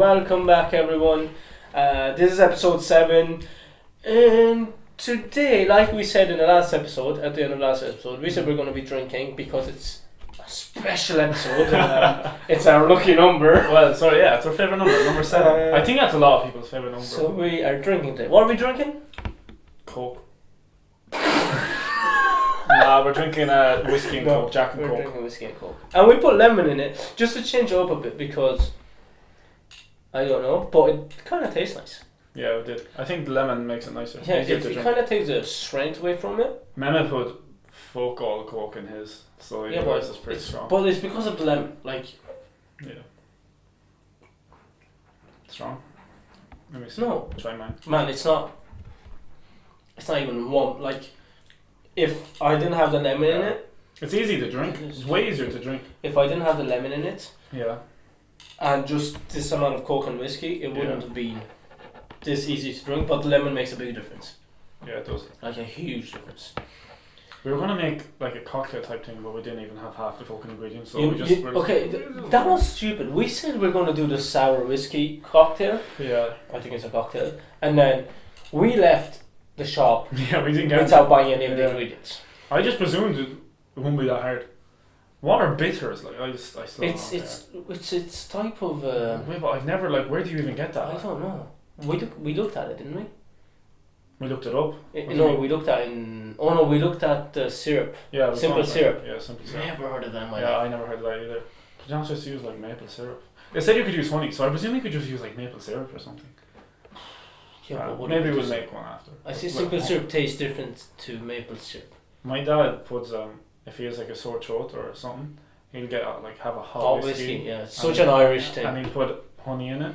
Welcome back, everyone. This is episode 7. And today, like we said in the last episode, at the end of last episode, we said we're going to be drinking because it's a special episode. It's our lucky number. Well, sorry, yeah, it's our favourite number, number 7. I think that's a lot of people's favourite number. So we are drinking today. What are we drinking? Coke. Nah, we're drinking whiskey and Coke, Jack and we're Coke. drinking whiskey and Coke. And we put lemon in it just to change it up a bit because, I don't know, but it kind of tastes nice. Yeah, we did. I think the lemon makes it nicer. Yeah, Easier to it drink. kind of takes the strength away from it. Mehmet put fuck all Coke in his, so Yeah, yours but is pretty strong. But it's because of the lemon. Like, Yeah. Strong? Let me see. no, Try mine. man, it's not. It's not even one. Like, if I didn't have the lemon in it, It's easy to drink. It is. It's way easier to drink. if I didn't have the lemon in it, Yeah. and just this amount of Coke and whiskey, it wouldn't have been this easy to drink. But the lemon makes a big difference, Yeah, it does. like a huge difference. We were going to make like a cocktail type thing, but we didn't even have half the fucking ingredients, so You- we just... you- okay, that was stupid. We said we're going to do the sour whiskey cocktail. Yeah. I think it's a cocktail, and then we left the shop Yeah, we didn't get without buying any of the Yeah. ingredients. I just presumed it wouldn't be that hard. What are bitters? Like I still don't know. It's type of. Wait, but I've never where do you even get I that? don't know. We looked at it, didn't we? We looked it up. What do you No, mean? we looked at in. Oh no, we looked at the syrup. Yeah, it was Simple something. syrup. Yeah, simple syrup. Never heard of that in my Yeah, life. I never heard of that either. But you don't just use like maple syrup. They said you could use honey, so I presume you could just use like maple syrup or something. Yeah, but what Maybe do we we'll just- make one after. I see Like, simple syrup tastes different to maple syrup. My dad puts if he has like a sore throat or something, he'll get have a hot whiskey. Yeah, it's such an Irish thing. And he'll put honey in it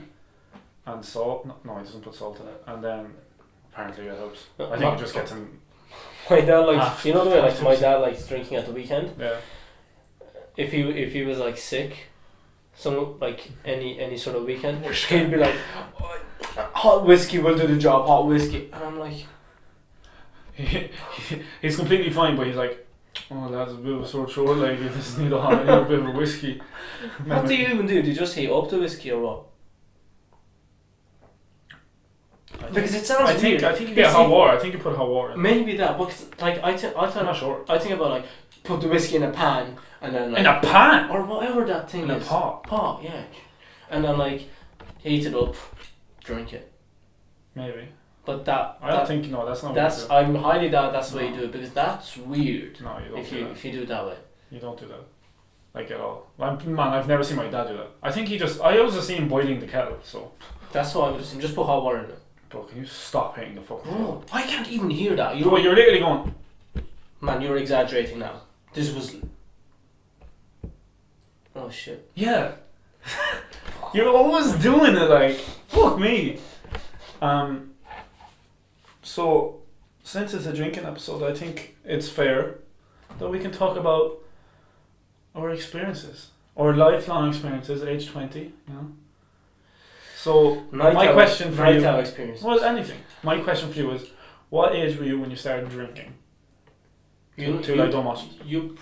and salt. No, he doesn't put salt in it. And then apparently it helps. I think it just gets him. My dad likes, half- you know the way like half my tipsy. dad likes drinking at the weekend. Yeah. If he was like sick, some like any sort of weekend, he'd be like, "Oh, hot whiskey will do the job. Hot whiskey," and I'm like, He's completely fine, but he's like, oh, that's a bit of a sore throat. Like, you just need a bit of a whiskey. "What do you even do? Do you just heat up the whiskey or what?" Because it sounds I think weird. you get hot water. I think you put hot water in. Maybe that, because like I'm not sure. I think about like put the whiskey in a pan and then like In a pan. or whatever that thing In a is. pot. Yeah, and then like heat it up, drink it. Maybe. But that I don't think no. That's not. that's what I'm highly doubt that's the way you No. do it, because that's weird you do. No, you don't if do you that. if you do it that way. You don't do that. Like at all. I've never seen my dad do that. I think I always just see him boiling the kettle. So, That's what I would assume. Just put hot water in it. bro, can you stop hitting the fucking? Bro, I can't even hear that. Bro, you're literally going. Man, you're exaggerating now. This was. Oh shit. Yeah. You're always doing it like fuck me. So since it's a drinking episode, I think it's fair that we can talk about our experiences. Our lifelong experiences, age 20, you know. So my question for night you out experience. well anything. My question for you is what age were you when you started drinking? Till I don't watch. You.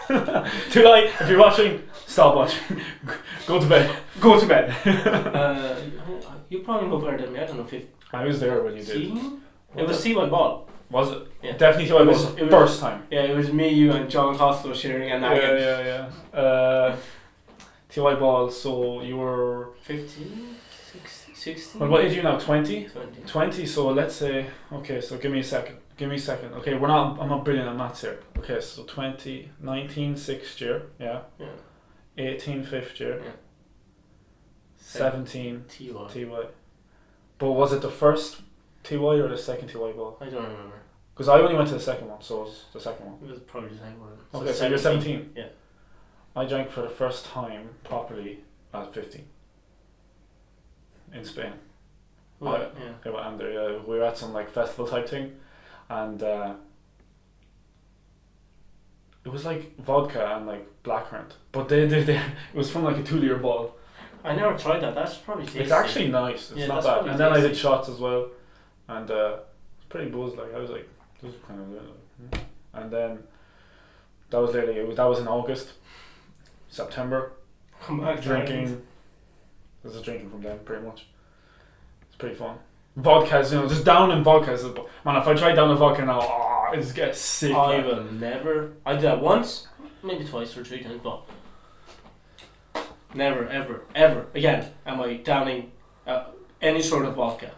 Till I if you're watching, stop watching. Go to bed. Go to bed. You probably know better than me. I don't know if I was there when you did. 15. It was See My Ball. Was it? Yeah. Definitely till I It was was- the it was- first time. Yeah, it was me, you, and John Costello sharing a nugget. Yeah. TY Ball, so you were 15, 16. well, what age are you now? 20? 20. 20, so let's say okay, so give me a second. Okay, I'm not brilliant at maths here. Okay, so 20, 19 sixth year, yeah. Yeah. 18 fifth year. Yeah. 17 TY. TY. But was it the first TY or the second TY ball? I don't remember. Because I only went to the second one, so it was the second one. It was probably the same one. Okay, so you're 17. Yeah. I drank for the first time properly at 15 in Spain. Well, Yeah. yeah. Yeah, well, and there, we were at some festival type thing, and it was like vodka and blackcurrant, but they it was from a 2 liter bottle. I never tried that. That's probably tasty. It's actually nice. It's Yeah, not that's bad. probably And then I did tasty. shots as well, and it's pretty buzzed. I was like, this is kind of good. And then that was literally that was in August, September. Come back to Drinking There's a drinking from them, pretty much. It's pretty fun. Vodkas, just down in vodkas. Man, if I try down a vodka now, I just get sick. I will never. I did that once, maybe twice or 3 times, but never, ever again am I downing any sort of vodka.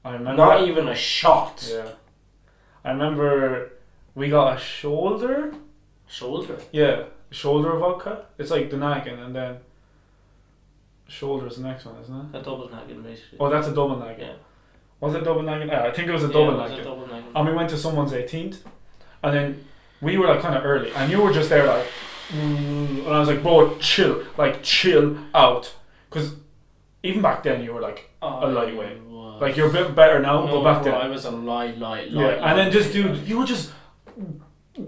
I remember. Not even a shot. Yeah. I remember we got a shoulder. Shoulder? Yeah, shoulder vodka. It's like the naggin and then shoulder is the next one, isn't it? A double naggin, basically. Oh, that's a double naggin. Yeah. Was it double naggin? Yeah, I think it was a double it was naggin. a double naggin. And we went to someone's 18th, and then we were like kind of early, and you were just there like, and I was like, bro, chill out, because even back then you were like a lightweight. Like you're a bit better now, but back then I was a light. Yeah, and then just dude, you were just.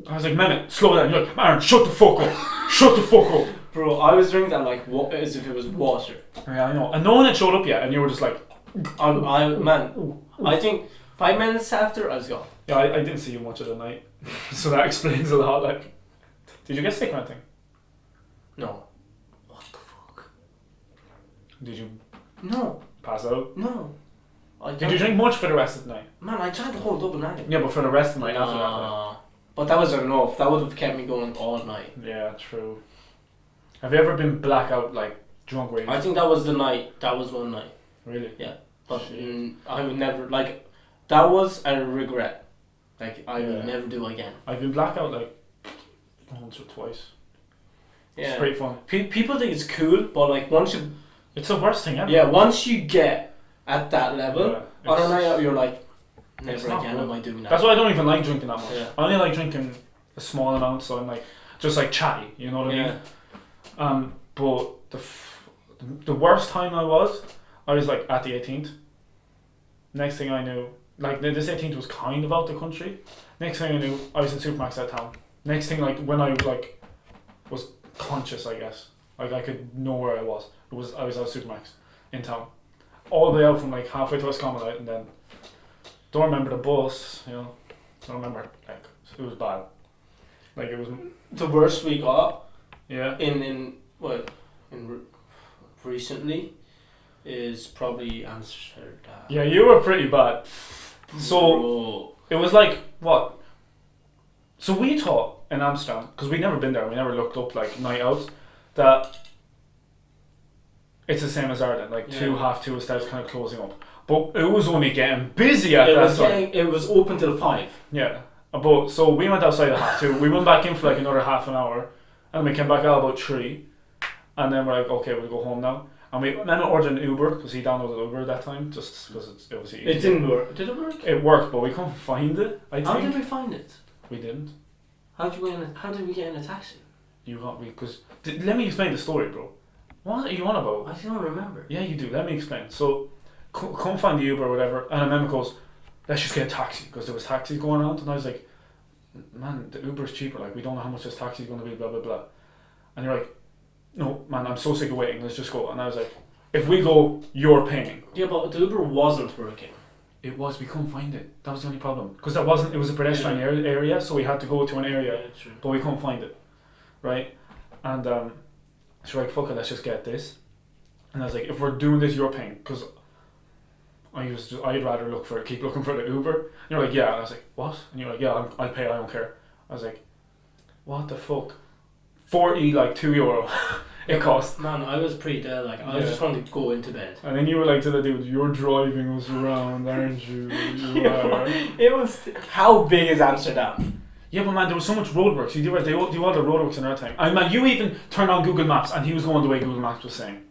I was like, man, slow down. You're like, man, shut the fuck up, shut the fuck up. Bro, I was drinking that like as if it was water. Yeah, I know, and no one had showed up yet, and you were just like, I think 5 minutes after I was gone. yeah, I didn't see you much of the night, so that explains a lot. Like, did you get sick or anything? No. What the fuck? Did you No. pass out? No. Did you drink much for the rest of the night? Man, I tried the whole double naggin. Yeah, but for the rest of the night after that. Like. But that wasn't enough. That would have kept me going all night. Yeah, true. Have you ever been blackout, like drunk? Where you I think that was the night. That was one night. Really? Yeah. But I would never like. That was a regret. Like I would never do again. I've been blackout like once or twice. Yeah. It's pretty fun. People think it's cool, but like once you. It's the worst thing ever. Yeah, once you get at that level, Yeah, on a night out, you're like, It's never not again good. am I doing that. That's why I don't even like drinking that much. Yeah. I only like drinking a small amount, so I'm like just like chatty. You know what I mean? But the worst time I was like at the 18th. Next thing I knew, like this 18th was kind of out the country. Next thing I knew, I was in Supermax out town. Next thing, like when I was conscious, I guess, like I could know where I was. I was out Supermax in town, all the way out from like halfway to Westcommon, and then don't remember the bus. Don't remember. Like it was bad. Like it was the worst we got. Yeah. Recently is probably Amsterdam. Yeah, you were pretty bad. So it was like what? So we thought in Amsterdam, because we'd never been there, we never looked up like night out, that it's the same as Ireland. Like 2:30 starts kind of closing up, but it was only getting busy at that time. It was open till 5. Yeah, but so we went outside at 2:30. We went back in for like another half an hour, and we came back out about 3, and then we're like, okay, we'll go home now. And we then ordered an Uber because he downloaded Uber at that time, just because it's obviously easy. It didn't work. Did it work? It worked, but we couldn't find it. How did we find it? We didn't. How did we get in a taxi? You got me because. Let me explain the story, bro. What are you on about? I don't remember. Yeah, you do. Let me explain. So, come find the Uber or whatever, and a member goes, "Let's just get a taxi," because there was taxis going around, and I was like, "Man, the Uber's cheaper. Like, we don't know how much this taxi's going to be. Blah blah blah." And you're like, "No, man, I'm so sick of waiting. Let's just go." And I was like, "If we go, you're paying." Yeah, but the Uber wasn't working. It was. We couldn't find it. That was the only problem. Because that wasn't. It was a pedestrian area, so we had to go to an area, but we couldn't find it, right? And so we're like, "Fuck it, let's just get this." And I was like, "If we're doing this, you're paying." Because I'd rather keep looking for the Uber. And you're like, "Yeah." And I was like, "What?" And you're like, "Yeah, I'll pay. I don't care." I was like, "What the fuck?" 40, like €2. It cost. Man, I was pretty dead. Like I just wanted to go into bed. And then you were like to the dude, "You're driving us around, aren't you?" You are. It was. How big is Amsterdam? Yeah, but man, there was so much roadworks. You do all the roadworks in our time. And man, you even turned on Google Maps, and he was going the way Google Maps was saying.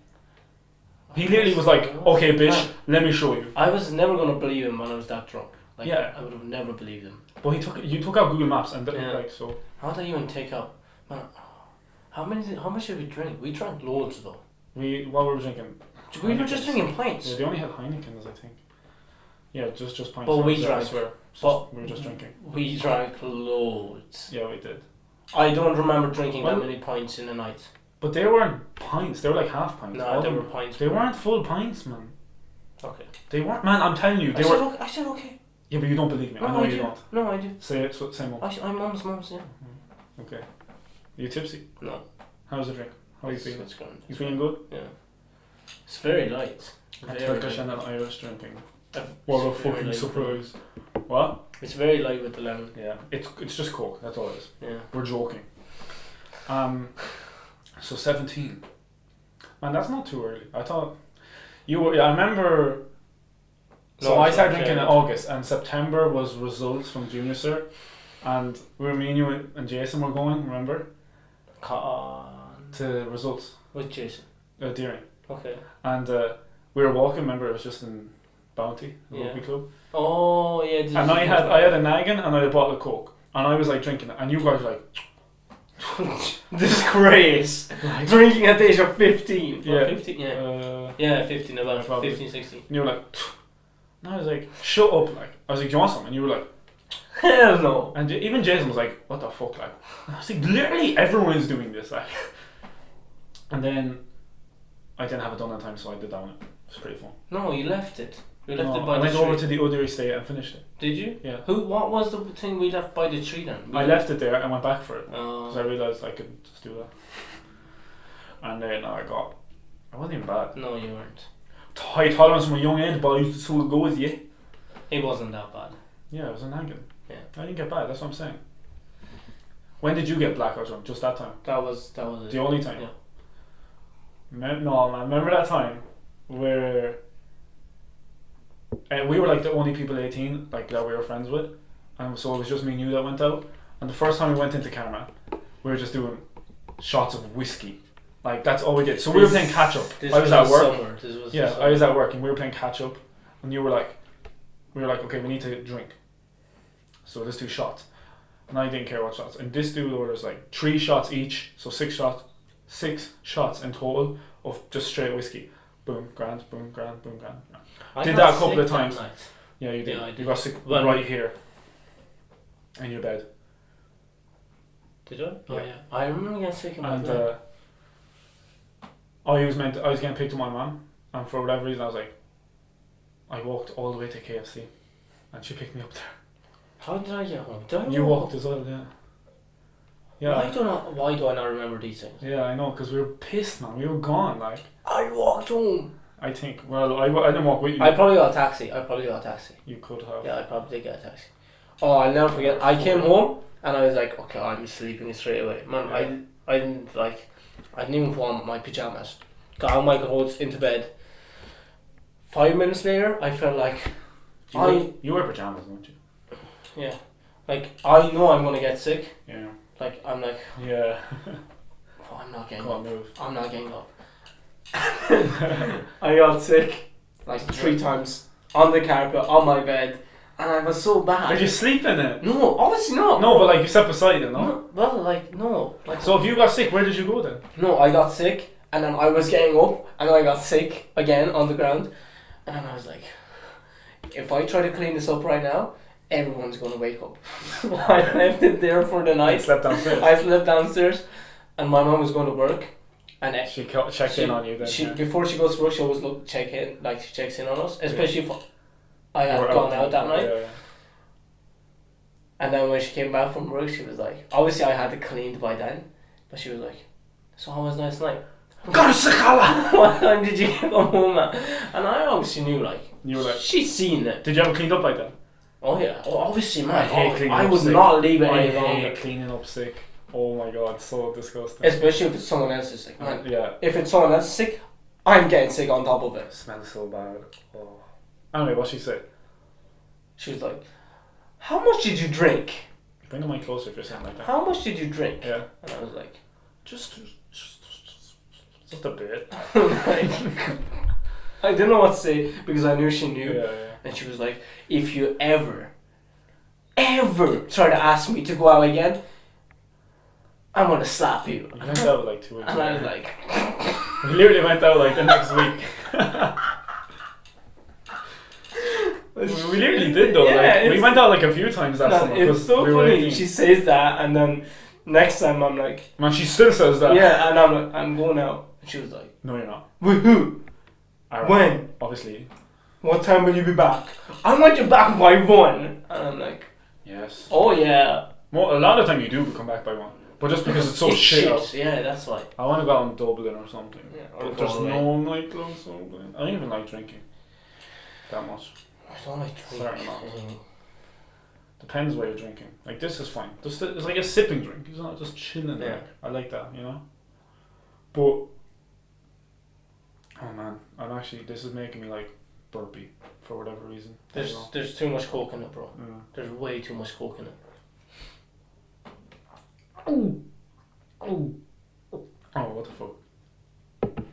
He literally was like, "Okay, bitch, let me show you." I was never gonna believe him when I was that drunk. Like, Yeah. I would have never believed him. But you took out Google Maps, and like so. How did I even take up? Man, how much did we drink? We drank loads though. What were we drinking? We were just drinking pints. Yeah, they only had Heinekens, I think. Yeah, just pints. But we drank. I swear. But we were just drinking. We drank loads. Yeah, we did. I don't remember drinking that many pints in a night. But they weren't pints. They were like half pints. No, they were pints. They weren't full pints, man. Okay. They weren't, man. I'm telling you, I said okay. Yeah, but you don't believe me. No, I know I you do. don't. No, I do. Say it. Say more. I'm mom's, yeah. Okay. Are you tipsy? No. How's the drink? How are you feeling? It's good. You feeling good? Yeah. It's very light. A Very Turkish light. and an Irish drinking. Uh, What a it's very fucking light. surprise. What? It's very light with the lemon. Yeah, it's just Coke, that's all it is. Yeah. We're joking. So 17. Man, that's not too early. I thought you were. Yeah, I remember. So No, I it's started not, drinking yeah. in August, and September was results from junior cert, and me and you and Jason were going. Remember to results With Jason. Deering, Okay. and we were walking. Remember, it was just in Bounty, the Yeah. rugby club, Oh yeah. and I had a naggin and I had a bottle of Coke, and I was like drinking it, and you guys were like. Disgrace. Drinking at the age of 15. Yeah. 15. Yeah. Yeah, 15. About Probably. 15, 16. And you were like, and I was like, shut up, like. I was like, do you want some? And you were like, Hell no. and even Jason was like, what the fuck, like. And I was like, literally everyone is doing this, like. And then I didn't have it done in time, so I did down it. It was pretty fun. No, you left it. You left No, it by I the went tree. over to the other estate and finished it. Did you? Yeah. What was the thing we left by the tree then? I left it there and went back for it. Oh. Because I realised I could just do that. And then I wasn't even bad. No, you weren't. High tolerance from a young age, boys, so it goes, yeah. It wasn't that bad. Yeah, it was a nagging. Yeah. I didn't get bad, that's what I'm saying. When did you get blackout drunk? Just that time? That was it. The only time? Yeah. No, man. Remember that time where we were like the only people 18 like that we were friends with, and so it was just me and you that went out. And the first time we went into camera, we were just doing shots of whiskey. Like that's all we did. So we were playing catch up. I was at work. Summer. This was Yeah, the I was summer. at work and we were playing catch up, and we were like, okay, we need to drink. So let's do shots. And I didn't care what shots. And this dude orders like 3 shots each, so 6 shots in total of just straight whiskey. Boom, grand, boom, grand, boom, grand. I Did got that a couple sick of times. that night. Yeah, you did. Yeah, I did. You got sick Well, right here in your bed. Did I? Oh Yeah. yeah. I remember getting sick in my And bed. I was getting picked up by my mum, and for whatever reason I walked all the way to KFC, and she picked me up there. How did I get home? Did I You walk? walked as well, yeah. Why Yeah, do I not remember these things? yeah, I know, because we were pissed, man. We were gone, like. I walked home. I think. Well, I didn't walk with you. I probably got a taxi. You could have. Yeah, I probably did get a taxi. Oh, I'll never forget. I came home and I was like, okay, I'm sleeping straight away. Man, Yeah. I didn't even put on my pajamas. Got out my clothes into bed. 5 minutes later, I felt like You wear pajamas, don't you? yeah, like I know I'm gonna get sick. Yeah. Like I'm like, Yeah. oh, I'm not getting Come up. on, move. I'm not getting up. I got sick like 3 times on the carpet on my bed, and I was so bad. Did you sleep in it? No, obviously not. No, but like you sat beside it, no? No, well, like no, like So if you got sick, where did you go then? no, I got sick, and then I was getting up, and then I got sick again on the ground, and then I was like, if I try to clean this up right now, everyone's gonna wake up. So I left it there for the I night. slept downstairs. I slept downstairs, and my mom was going to work, and She checked in on you then. yeah. before she goes to work, she always she checks in on us, especially if I You had were gone out that yeah, night. yeah. And then when she came back from work, she was like, obviously I had it cleaned by then, but she was like, so how was last night? What time did you come home at? And I obviously knew, like, You were like, she's seen it. did you have it cleaned up by then? Oh yeah, oh, obviously, man. I hate cleaning I up would sick. not leave it I any longer. hate cleaning up sick. Oh my god, so disgusting. Especially if it's someone else is sick, man. Yeah. If it's someone else sick, I'm getting sick on top of it. It smells so bad. Oh. Anyway, what she said? She was like, how much did you drink? Bring the mic closer if you're saying like that. How much did you drink? Yeah. And I was like, Just a bit. like, I didn't know what to say because I knew she knew. Yeah. And she was like, if you ever try to ask me to go out again, I'm gonna slap you. You went out like 2 weeks And I was ago. like, We literally went out like the next week. we literally did though. Yeah, like, we it's- went out like a few times that summer. it's 'cause so we were funny. 18. She says that, and then next time I'm like, Man, she still says that. yeah, and I'm like, I'm going out. And she was like, No, you're not. with who? Alright. When? Obviously. What time will you be back? I want you back by 1. And I'm like, Yes. oh yeah. A lot of the time you do come back by 1. But just because it's so shit out. Yeah, that's why. I want to go out in Dublin or something. Yeah, or But there's Galway. no nightclubs. I don't even like drinking that much. I don't like Certain drinking. amount. Depends what you're drinking. Like this is fine. Just it's like a sipping drink. It's not just chilling. Yeah. Like. I like that, you know. But oh man, this is making me like burpy for whatever reason. I don't know. There's too much coke in it, bro. Yeah. There's way too much coke in it. Oh, what the fuck?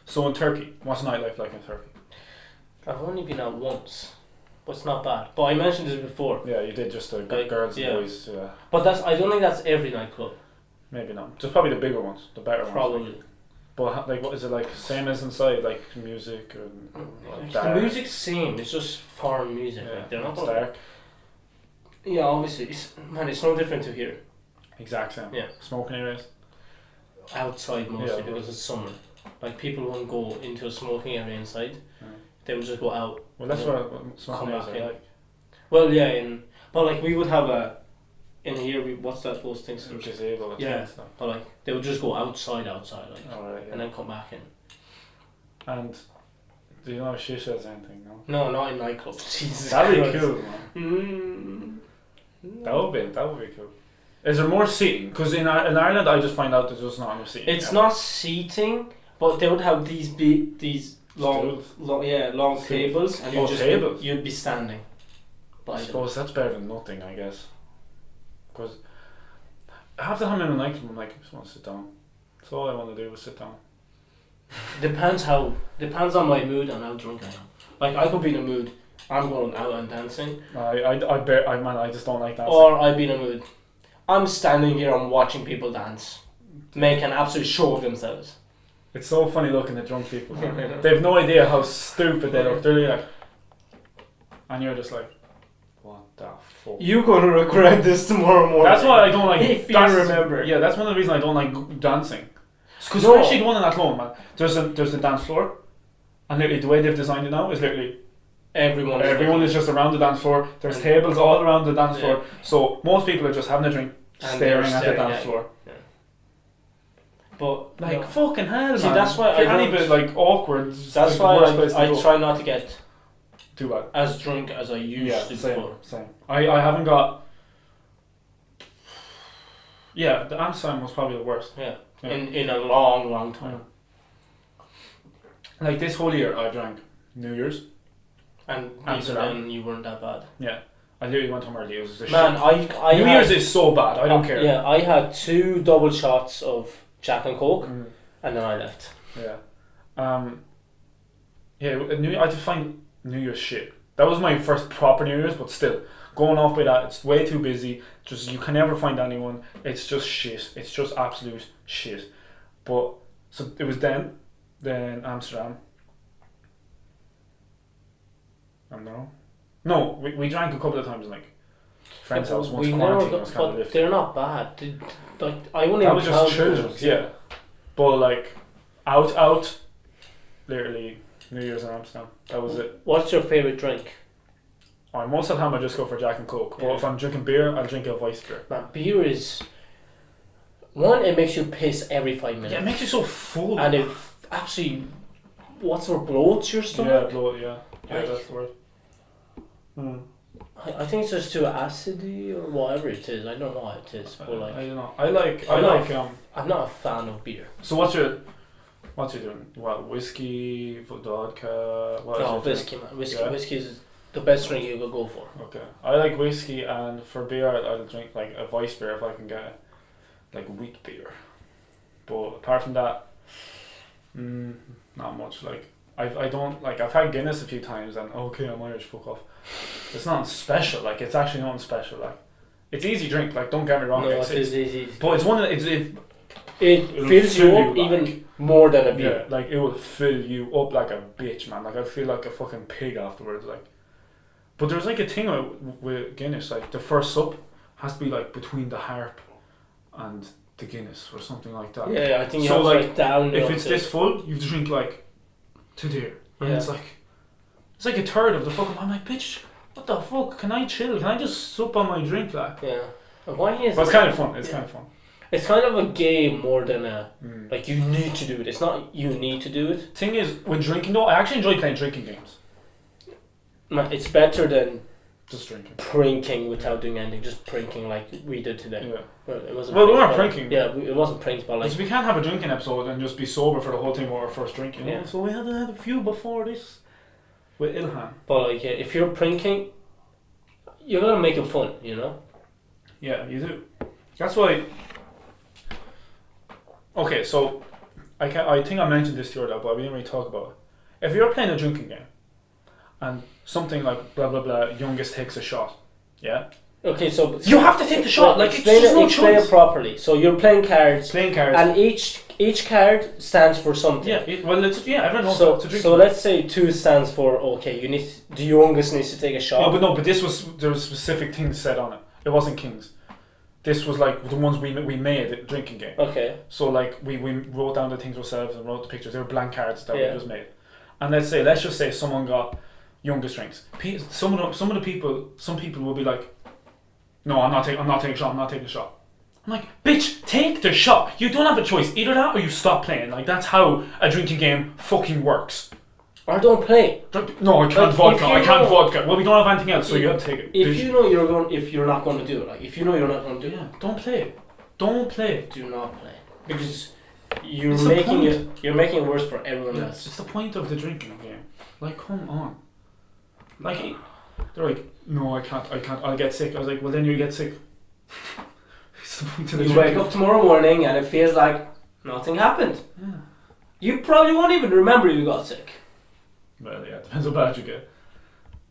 So in Turkey, what's nightlife like in Turkey? I've only been out once, but it's not bad. But I mentioned this before. Yeah, you did just the Like, girls and yeah. boys. Yeah, But I don't think that's every nightclub. maybe not. Just probably the bigger ones, the better ones. Probably. But like, what is it like? Same as inside, like music and The dark. music's same. It's just foreign music. Yeah, Like, they're not it's gonna. dark. Yeah, obviously. It's no different to here. Exact same. Yeah. Smoking areas. Outside mostly Yeah. because it's summer. Like people won't go into a smoking area inside. Yeah. They would just go out. Well, that's Yeah. what smoking Come areas back are in. like. Well, yeah, but like we would have in here. What's that? Those things. Gazebo. Yeah. Stuff. But like they would just go outside, like, Alright. Yeah. and then come back in. And do you know shishas or anything? No. No, not in nightclubs. Jesus That'd be Christ. cool, man. Mm. That would be cool. Is there more seating? Because in Ireland, I just find out there's just not enough seating. It's not seating, but they would have these long, Stools. long Stools. tables, and Oh, tables. you'd be standing. I By them. suppose that's better than nothing, I guess. Because half the time I'm in a nightclub, I'm like, I just want to sit down. That's all I want to do is sit down. Depends on my mood and how drunk I am. Like I could be in a mood, I'm going out and dancing, I just don't like dancing. or I'd be in a mood, I'm standing here and watching people dance, make an absolute show of themselves. It's so funny looking at drunk people. They've no idea how stupid they look. They're really like, and you're just like, what the fuck? You're gonna regret this tomorrow morning. That's why I don't like. If you that's- remember. Yeah, that's one of the reasons I don't like dancing. Because No. especially the one in that home, man. There's a dance floor, and literally the way they've designed it now is literally everyone is just around the dance floor. There's And- tables all around the dance Yeah. floor, so most people are just having a drink, And staring they're at the staring dance at you. floor. But Like no. fucking hell, See, man. that's why if you're I any don't- bit like awkward. It's that's like the worst why place to I go. try not to get Too bad. as drunk as I used Yeah, to same, before. same. I haven't got. Yeah, the Amsterdam was probably the worst. Yeah. Yeah. In a long time. Like this whole year, I drank New Year's. And even Amsterdam. then you weren't that bad. Yeah, I literally went home early. It was a Man, I New had, Year's is so bad. I don't care. Yeah, I had 2 double shots of Jack and Coke, Mm, and then I left. yeah. I just find New Year's shit. That was my first proper New Year's, but still, going off by that, it's way too busy. Just you can never find anyone. It's just shit. It's just absolute shit. But so it was then Amsterdam. No, we drank a couple of times in like friend's Yeah, house but once we quarantine never was got, kind of but lifted. they're not bad. Like I wouldn't That even was just count children's, those. yeah. But like out, literally New Year's in Amsterdam. That was it. What's your favorite drink? Most of the time I just go for Jack and Coke. But Yeah. if I'm drinking beer, I'll drink a Weiss beer. Man, beer is one. It makes you piss every 5 minutes, Yeah, it makes you so full. and it actually what's or bloats your yeah, stomach. yeah, Like- that's the word. I think it's just too acidy or whatever it is. I don't know what it is, but I like don't know. I like I'm not a fan of beer. So what's you doing? What, whiskey, vodka? What No, is your whiskey, man. Yeah. Whiskey is the best drink you could go for. drink? Okay, I like whiskey, and for beer I'll drink like a Weiss beer if I can get like wheat beer. But apart from that, not much. Like I don't like. I've had Guinness a few times, and okay, I'm Irish. Fuck off. It's not special. Like it's actually not special. Like it's easy drink. Like don't get me wrong. No, it's, it is easy. but it's one of the, It it'll fills fill you up you, even more than a yeah, beer. like it will fill you up like a bitch, man. Like I feel like a fucking pig afterwards. Like, but there's like a thing with Guinness. Like the first sup has to be like between the harp and the Guinness or something like that. Yeah, I think you So, have like, to like down. If it's this full, you drink like 2 deer, and Yeah. it's like a third of the fucking. I'm like, bitch, what the fuck? Can I chill? Can I just sup on my drink, like? Yeah. And why is But it's it? kind of fun. It's Yeah. kind of fun. It's kind of a game more than a like you need to do it. It's not you need to do it. Thing is, with drinking though, I actually enjoy playing drinking games. Man, it's better than Just drinking. pranking without doing anything. Just pranking like we did today. Yeah. Well, it wasn't. Well, we pranked, weren't but- pranking. Yeah, it wasn't pranked, but like Because we can't have a drinking episode and just be sober for the whole thing or our first drink, you know? Yeah. So we had a few before this with Ilhan. But like, if you're pranking, you're gonna make it fun, you know. Yeah, you do. That's why. Okay, so I think I mentioned this the other day, but we didn't really talk about it. If you're playing a drinking game, and something like blah blah blah, youngest takes a shot, yeah, Okay, so you have to take the shot. Like it's explain just it, no explain choice. it properly. So you're playing cards, Playing cards. and each card stands for something. yeah, everyone knows So it's a drinking. so let's say 2 stands for okay. You need the youngest needs to take a shot. But this was there was specific things said on it. It wasn't kings. This was like the ones we made a drinking game. Okay. So like we wrote down the things ourselves and wrote the pictures. They were blank cards that Yeah. we just made. And let's just say someone got youngest drinks. Some of the people, some people will be like, no, I'm not taking a shot. I'm not taking a shot. I'm like, bitch, take the shot. You don't have a choice. Either that or you stop playing. Like that's how a drinking game fucking works. Or don't play. No, I can't Like, vodka. if you I can't know- vodka. Well, we don't have anything else, so you have to take it. If Bitch. you know if you're not going to do it, like if you know you're not going to do Yeah, don't play. Don't play. it, do not play because you're It's the making point. you're making it worse for everyone Yeah, else. it's the point of the drinking game. Like, come on. Like, they're like, no, I can't, I'll get sick. I was like, well, then you get sick. It's the point of the You drinking. wake up tomorrow morning and it feels like nothing happened. Yeah. You probably won't even remember you got sick. Well, yeah, depends how bad you get.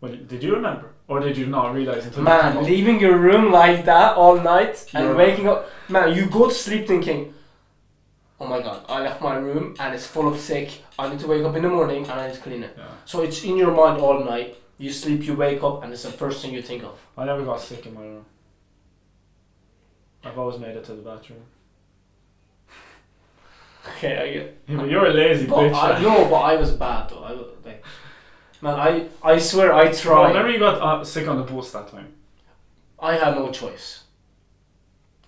Well, did you remember? Or did you not realise until you Man, came up? leaving your room like that all night and Yeah. waking up. Man, you go to sleep thinking, oh my god, I left my room and it's full of sick. I need to wake up in the morning and I need to clean it. Yeah. So it's in your mind all night. You sleep, you wake up, and it's the first thing you think of. I never got sick in my room. I've always made it to the bathroom. Okay, I get. Yeah, but you're a lazy But bitch. but I was bad though. I was like, man, I swear I Bro, tried. remember you got sick on the bus that time? I had no choice.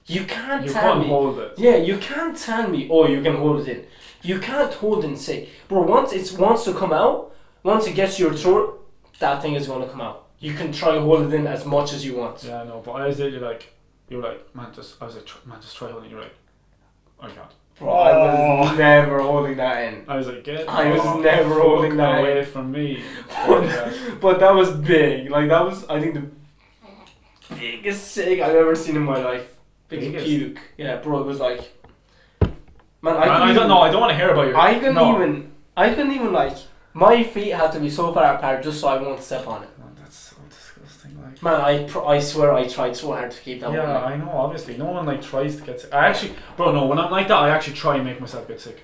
You can't You tell couldn't me. hold it. Yeah, you can't tell me. Oh, you can hold it in. You can't hold in sick, bro. Once it wants to come out, once it gets your throat, that thing is gonna come out. You can try hold it in as much as you want. Yeah, I know, but I was there, you were like, man, just try holding it. You're like, I can't. Bro, I was never holding that in. I was like, get I was the never fuck holding that away in. from me. But that was big. Like that was, I think, the biggest sick I've ever seen in my life. Biggest? Puke. Yeah, bro. It was like, man, I don't know. I don't want to hear about your. I couldn't no. even like. My feet had to be so far apart just so I won't step on it. Man, that's so disgusting. Like. Man, I swear I tried so hard to keep that Yeah, one. I know. Obviously, no one like tries to get sick. I actually, bro, no. When I'm like that, I actually try and make myself get sick.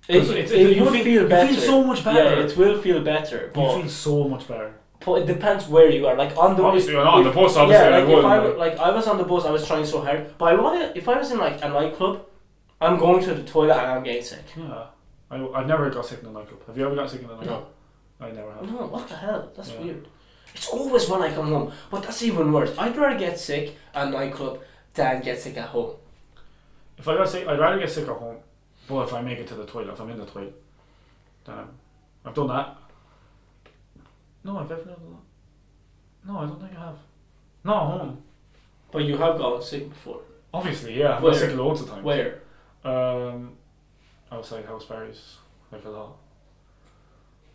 It You would feel- feel you better. feel so much better. Yeah, it will feel better. You But, feel so much better. but it depends where you are. Like on the Obviously, on the bus, obviously, yeah, like I would. if I like- like I was on the bus, I was trying so hard. But I wanna if I was in like a nightclub, I'm going to the toilet and I'm getting sick. Yeah, I've never got sick in a nightclub. Have you ever got sick in a nightclub? No. I never have. No, what the hell? That's Yeah. weird. It's always when I come home, but that's even worse. I'd rather get sick at a nightclub than get sick at home. If I got sick, I'd rather get sick at home. But if I make it to the toilet, if I'm in the toilet, then I've done that. No, I've ever done that. No, I don't think I have. Not at home. But you have gotten sick before. Obviously, yeah. I've Where? got sick loads of times. Where? Outside house parties, like a lot.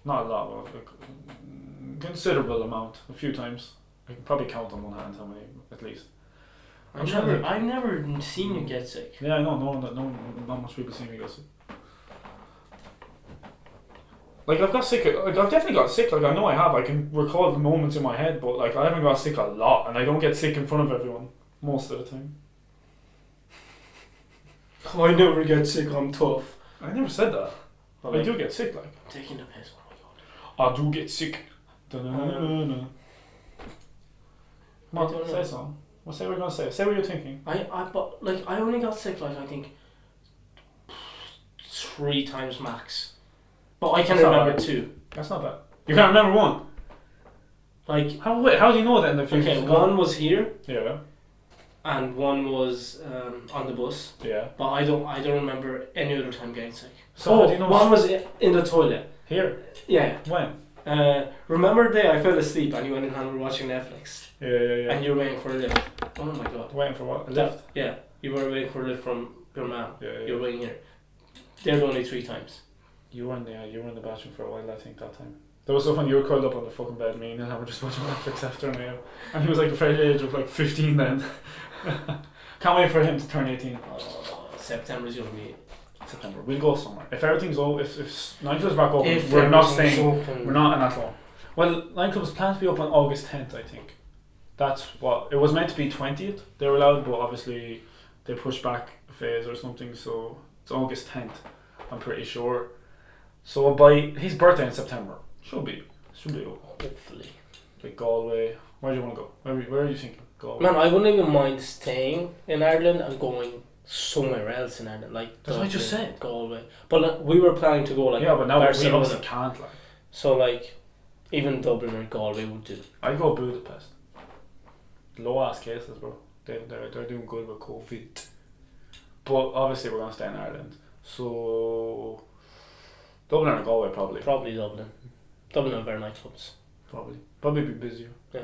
Not a lot, but a considerable amount. A few times. I can probably count on one hand how many, at least. I'm trying to think. I've never seen you get sick. Yeah, I know. Not much people see me get sick. Like I've got sick. Like I've definitely got sick. Like I know I have. I can recall the moments in my head, but like I haven't got sick a lot, and I don't get sick in front of everyone most of the time. I never get sick. I'm tough. I never said that. But I like, do get sick. Like taking the piss. Oh my god. I do get sick. Da-na-na-na-na. Come I on, don't say know. something. What say we're gonna say? Say what you're thinking. But like I only got sick like I think 3 times max. But I can That's not remember bad. 2. That's not bad. You can't remember one. Like How do you know that in the future? okay, one was here Yeah. and one was on the bus. Yeah. But I don't remember any other time getting sick. So how do you know? One was in the toilet. Here. Yeah. When? Remember the day I fell asleep and you went in and we were watching Netflix Yeah. and you were waiting for a lift. Oh my god. Waiting for what? A lift? Yeah. You were waiting for a lift from your mum. Yeah. You were waiting here. They're only 3 times. You were in the bathroom for a while, I think, that time. There was so funny, you were curled up on the fucking bed, me and I were just watching Netflix after a meal. And he was like the very age of like 15 then. Can't wait for him to turn 18. September's gonna be September. We'll go somewhere. If everything's over, if Nightclub's back open, If we're not everything's staying. open. We're not in Athlone. Well, Nightclub's planned to be open August 10th, I think. That's what it was meant to be 20th. They were allowed, but obviously they pushed back a phase or something, so it's August 10th. I'm pretty sure. So by his birthday in September, should be open. Hopefully. Like Galway. Where do you want to go? Where are you thinking? Galway. Man, I wouldn't even mind staying in Ireland and going somewhere else in Ireland, like That's what I just Dublin, said. Galway. But like, we were planning to go like yeah, but now we Barcelona. obviously can't. Like, So like, even Dublin or Galway would do. I go Budapest. Low ass cases, bro. They're doing good with COVID. But obviously we're gonna stay in Ireland. So Dublin or Galway probably. Probably Dublin. Dublin have better nightclubs. Probably be busier. Yeah,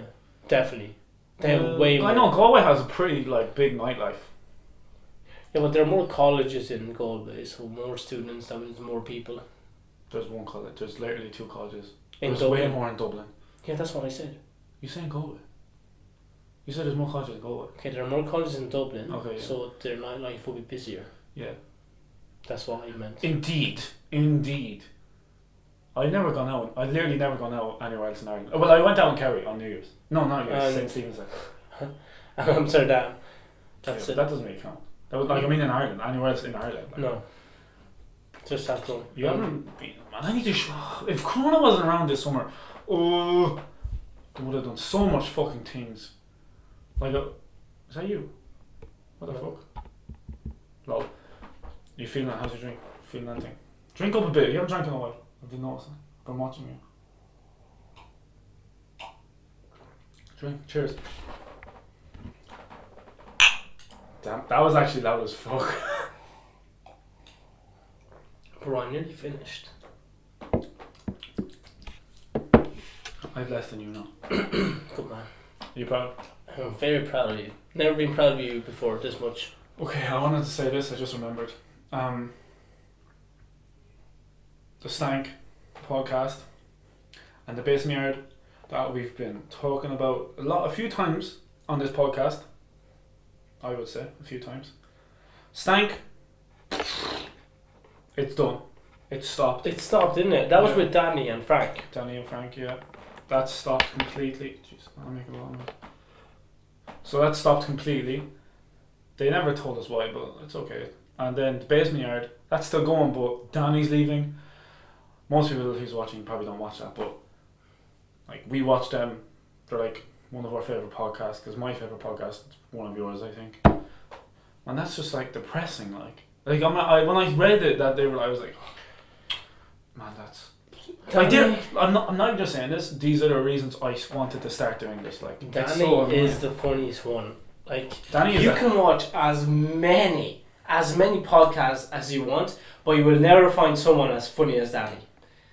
definitely. They have way more. I know Galway has a pretty like big nightlife. Yeah, but there are more colleges in Galway, so more students. That means more people. There's one college. There's literally 2 colleges. In There's Dublin. way more in Dublin. Yeah, that's what I said. You saying Galway? You said there's more colleges in Galway. Okay, there are more colleges in Dublin, Okay, yeah. so their nightlife will be busier. Yeah. That's what I meant. Indeed. I've never gone out. I've literally never gone out anywhere else in Ireland. Well, I went out in Kerry on New Year's. No, not New Year's. St. Stephen's Day. Amsterdam. That's it. That doesn't make count. That was like I mean in Ireland. Anywhere else in Ireland. Like, No. Just that one. You haven't been. Man, I need to. If Corona wasn't around this summer, oh, they would have done so much fucking things. Like, is that you? What the fuck? Lol. You feeling that? How's your drink? Feeling anything? Drink up a bit. You haven't drank in a while. I didn't notice it. I'm watching you. Drink. Cheers. Damn, that was actually loud as fuck. Bro, I'm nearly finished. I've less than you now. Good man. You proud? I'm very proud of you. Never been proud of you before this much. Okay, I wanted to say this, I just remembered. The Stank podcast and the Basement Yard that we've been talking about a few times on this podcast. I would say a few times. Stank. It's done. It's stopped. It stopped, didn't it? That was Yeah. with Danny and Frank. Danny and Frank, yeah. That stopped completely. Jeez, I'll make it long. So that stopped completely. They never told us why, but it's okay. And then the Basement Yard, that's still going, but Danny's leaving. Most people who's watching probably don't watch that, but like we watch them. They're like one of our favourite podcasts, because my favourite podcast is one of yours, I think. And that's just like depressing, like when I read it that they were, I was like, man, that's. I'm not just saying this. These are the reasons I wanted to start doing this. Like Danny it's so is the funniest one. Like Danny is you can watch as many podcasts as you want, but you will never find someone as funny as Danny.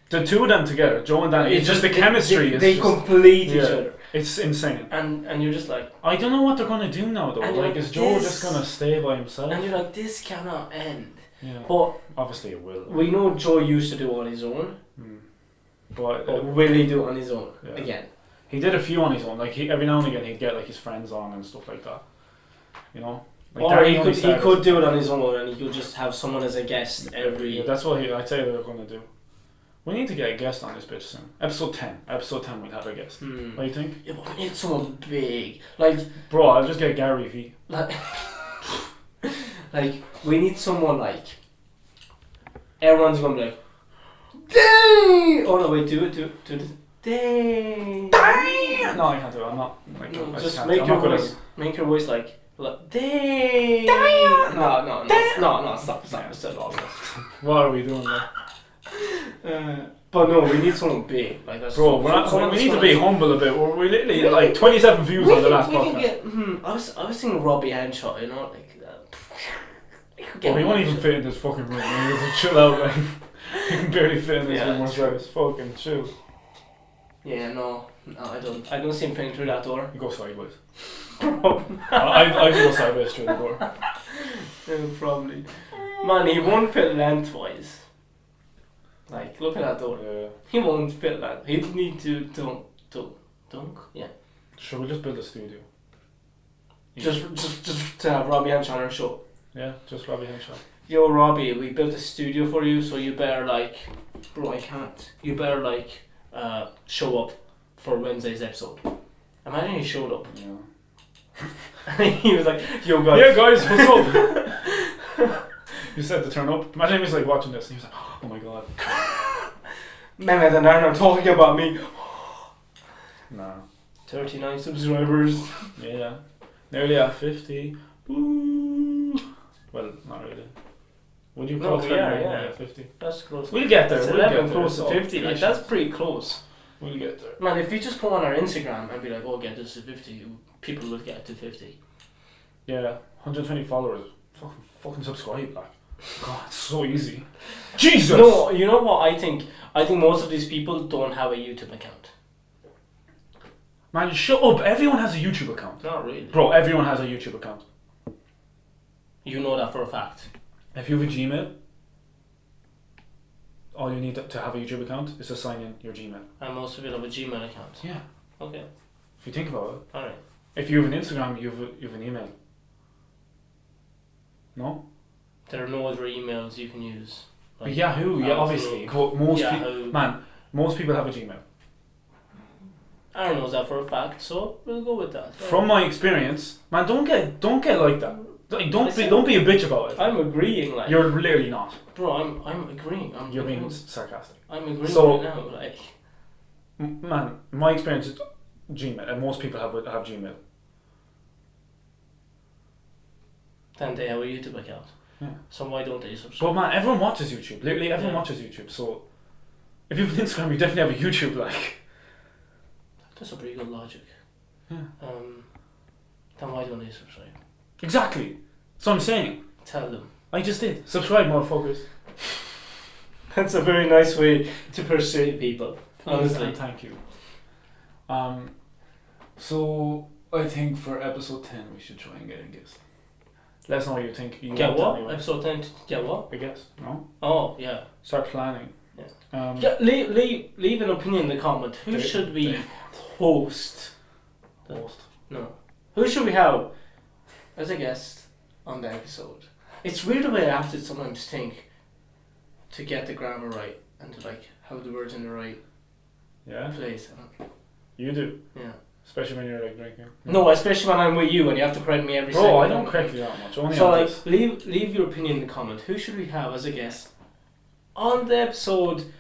the 2 of them together, Joe and Danny. It's just the chemistry. They is complete each yeah. other, It's insane. and you're just like, I don't know what they're gonna do now though. And you're Like, like, is Joe this- just gonna stay by himself? and you're like, this cannot end. Yeah. But Obviously it will. we know Joe used to do on his own, But but will he do it on his own Yeah. again? he did a few on his own. Like every now and again he'd get like his friends on and stuff like that. You know. Like Or Danny he only could started- do it on his own, and he could just have someone as a guest every. Yeah, that's what I'd say they're gonna do. We need to get a guest on this bitch soon. Episode 10 we'd have a guest. Hmm. What do you think? Yeah, but we need someone big, like Bro, I'll just get Gary V. like we need someone like. Everyone's gonna be like, dang! Oh no, wait, do the dang. No, I can't do it. I'm not. Like, No, I just can't. make I'm your not good at voice. Make your voice like dang. No, stop. What are we doing there? But no, we need something big. Like that's Bro, we need to be humble a bit. We're literally like 27 views on the last we can podcast. get. I was thinking Robbie Henshaw. You know, like. Well, he won't even fit in this fucking room. He needs to chill out. Like he can barely fit in this room ourselves. Fucking chill. Yeah, no, I don't see him fitting through that door. You go sideways. I go sideways through the door. Yeah, probably. Man, he won't fit lengthwise. Like, look at that door. Yeah. He won't fit that. He'd need to dunk. Yeah. Sure, we'll just build a studio. Just to have Robbie Henshaw on our show. Yeah, just Robbie Henshaw. Yo, Robbie, we built a studio for you, so you better like, bro, I can't. You better like, show up for Wednesday's episode. Imagine he showed up. Yeah. And he was like, yo guys. Yeah, guys, what's up? You said to turn up. Imagine he was like watching this and he was like, oh my god. Mehmet and Aaron are talking about me. Nah. 39 subscribers. Yeah. Nearly at 50. Ooh. Well, not really. Would you call No, it we are, yeah. 50? That's close. We'll get there. That's We'll 11 get there. close to It's 50. all Like, patience. that's pretty close. We'll get there. Man, if you just put on our Instagram and be like, oh, get this to 50, people will get to 50. Yeah, 120 followers. Fucking subscribe, like. God, it's so easy. Jesus! No, you know what I think? I think most of these people don't have a YouTube account. Man, shut up. Everyone has a YouTube account. Not really. Bro, everyone has a YouTube account. You know that for a fact. If you have a Gmail, all you need to have a YouTube account is to sign in your Gmail. And most people have a Gmail account. Yeah. Okay. If you think about it. Alright. If you have an Instagram, you have an email. No? There are no other emails you can use. But Yahoo, yeah, obviously. But most people have a Gmail. Aaron knows that for a fact, so we'll go with that. From my experience, man, don't get like that. Like, don't be a bitch about it. I'm agreeing, like. You're literally not. Bro, I'm agreeing. You're being sarcastic. I'm agreeing So- right now, like. Man, my experience is Gmail, and most people have Gmail. Then they have a YouTube account. Yeah. So why don't they subscribe? But man, everyone watches YouTube. Literally, everyone watches YouTube. So if you have an Instagram, you definitely have a YouTube. Like, That's a pretty good logic. Yeah. Then why don't they subscribe? exactly. That's what I'm saying. Tell them. I just did. Subscribe, motherfuckers. That's a very nice way to persuade people. Honestly. And thank you. So I think for episode 10 we should try and get a guest. Let us know what you think. You Get want what? anyway. Episode 10 to get what? A guest? No. Oh, yeah. Start planning. Yeah. Leave an opinion in the comment. Who should we host? Host. No. Who should we have as a guest on the episode? It's weird the way I have to sometimes think to get the grammar right and to like have the words in the right Yeah. place. You do. Yeah. Especially when you're like drinking. No, especially when I'm with you and you have to correct me every Bro, second. I don't correct you that much. Only So on like, this. leave your opinion in the comment. Who should we have as a guest on the episode,